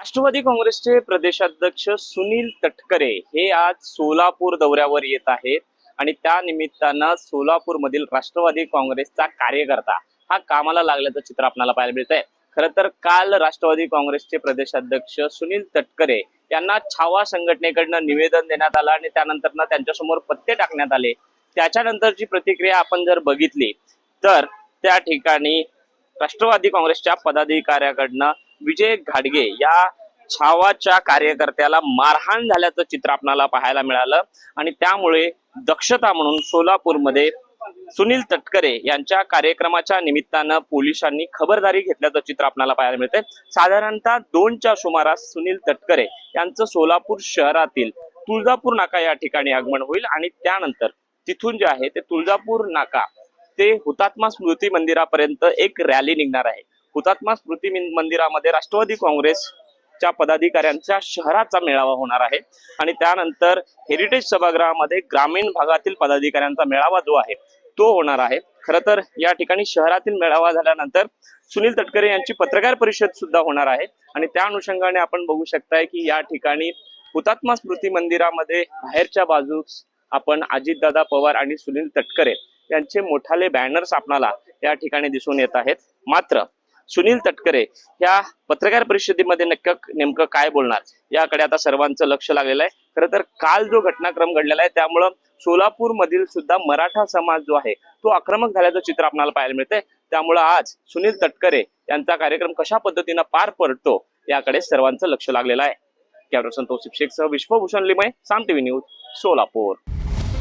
राष्ट्रवादी काँग्रेसचे प्रदेशाध्यक्ष सुनील तटकरे हे आज सोलापूर दौऱ्यावर येत आहेत आणि त्या निमित्तानं सोलापूरमधील राष्ट्रवादी काँग्रेसचा कार्यकर्ता हा कामाला लागल्याचं चित्र आपल्याला पाहायला मिळत आहे। खरं तर काल राष्ट्रवादी काँग्रेसचे प्रदेशाध्यक्ष सुनील तटकरे यांना छावा संघटनेकडनं निवेदन देण्यात आलं आणि त्यानंतर त्यांच्यासमोर पत्ते टाकण्यात आले। त्याच्यानंतरची प्रतिक्रिया आपण जर बघितली तर त्या ठिकाणी राष्ट्रवादी काँग्रेसच्या पदाधिकाऱ्याकडनं विजय घाडगे या छावाच्या कार्यकर्त्याला मारहाण झाल्याचं चित्र आपल्याला पाहायला मिळालं आणि त्यामुळे दक्षता म्हणून सोलापूरमध्ये सुनील तटकरे यांच्या कार्यक्रमाच्या निमित्तानं पोलिसांनी खबरदारी घेतल्याचं चित्र आपल्याला पाहायला मिळते। साधारणतः 2च्या सुमारास सुनील तटकरे यांचं सोलापूर शहरातील तुळजापूर नाका या ठिकाणी आगमन होईल आणि त्यानंतर तिथून जे आहे ते तुळजापूर नाका ते हुतात्मा स्मृती मंदिरापर्यंत एक रॅली निघणार आहे। हुतात्मा स्मृती मंदिरामध्ये राष्ट्रवादी काँग्रेसच्या पदाधिकाऱ्यांचा शहराचा मेळावा होणार आहे आणि त्यानंतर हेरिटेज सभागृहामध्ये ग्रामीण भागातील पदाधिकाऱ्यांचा मेळावा जो आहे तो होणार आहे। खरं तर या ठिकाणी शहरातील मेळावा झाल्यानंतर सुनील तटकरे यांची पत्रकार परिषद सुद्धा होणार आहे आणि त्या अनुषंगाने आपण बघू शकताय की या ठिकाणी हुतात्मा स्मृती मंदिरामध्ये बाहेरच्या बाजूस आपण अजितदादा पवार आणि सुनील तटकरे यांचे मोठाले बॅनर्स आपल्याला या ठिकाणी दिसून येत आहेत। मात्र सुनील तटकरे या पत्रकार परिषदेमध्ये नेमकं काय बोलणार याकडे आता सर्वांचं लक्ष लागलेलं आहे। खरं तर काल जो घटनाक्रम घडलेला आहे त्यामुळं सोलापूर मधील सुद्धा मराठा समाज जो आहे तो आक्रमक झाल्याचं चित्र आपल्याला पाहायला मिळतंय। त्यामुळं आज सुनील तटकरे यांचा कार्यक्रम कशा पद्धतीनं पार पडतो याकडे सर्वांचं लक्ष लागलेलं आहे। कॅमेरा संतोष शेखसह विश्वभूषण लिमये, साम टीव्ही न्यूज, सोलापूर।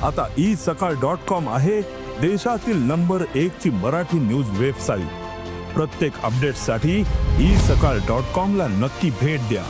आता isakal.com आहे देशातील नंबर 1 ची मराठी न्यूज वेबसाईट। प्रत्येक अपडेटसाठी isakal.com ला नक्की भेट द्या।